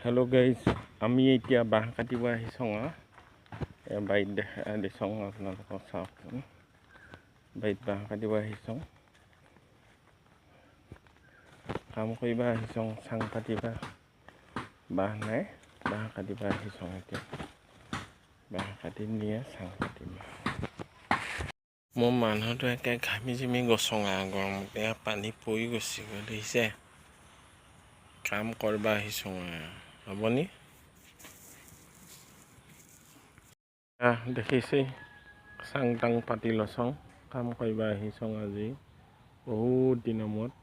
Hello guys, আমি এতিয়া বাঁহ কাটিব আহিছোঁ বাইত দেখা দিছোঁ আপোনালোকক চাওকচোন। বাইত বাঁহ কাটিব আহিছোঁ, কাম কৰিব আহিছোঁ, চাং কাটিবা বাঁহ নাই, বাঁহ কাটিব আহিছোঁ। এতিয়া বাঁহ কাটি নিয়ে চাং কাটিম। মোৰ মানুহটো একে ঘামি জিমি গছঙা গৰমতে পানী পৰি গৈছে দেখিছে। কাম কৰিব আহিছোঁ হ'বনি দেখিছে। চাং টাং পাতি লৈছোঁ, কাম কৰিব আহিছোঁ। আজি বহুত দিনৰ মূৰত,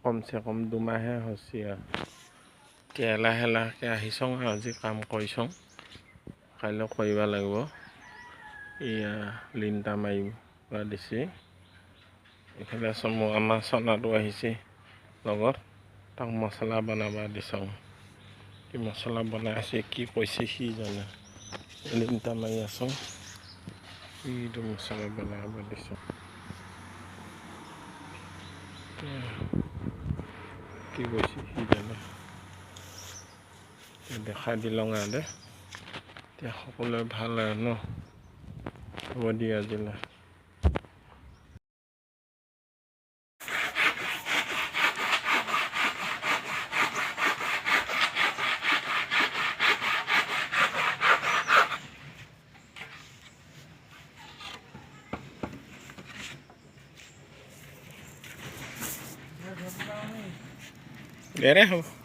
কমচে কম 2 মাহে হৈছে আৰু লাহে লাহেকৈ আহিছোঁ। আজি কাম কৰিছোঁ, কাইলৈ কৰিব লাগিব। এয়া লিণ্টা মাৰিব দিছে। এইফালে আমাৰ চনাটো আহিছে লগত, তাক মছলা বনাব দিছোঁ। কি মছলা বনাই আছে, কি কৈছে সি জানে। লিণ্টা মাৰি আছোঁ, এইটো মছলা বনাব দিছোঁ। কি কৈছে সি জানে, দেখাই দিলওঁ দে। এতিয়া সকলোৱে ভাল আৰু ন, হ'ব দিয়া আজিলৈ। দে হ'ব।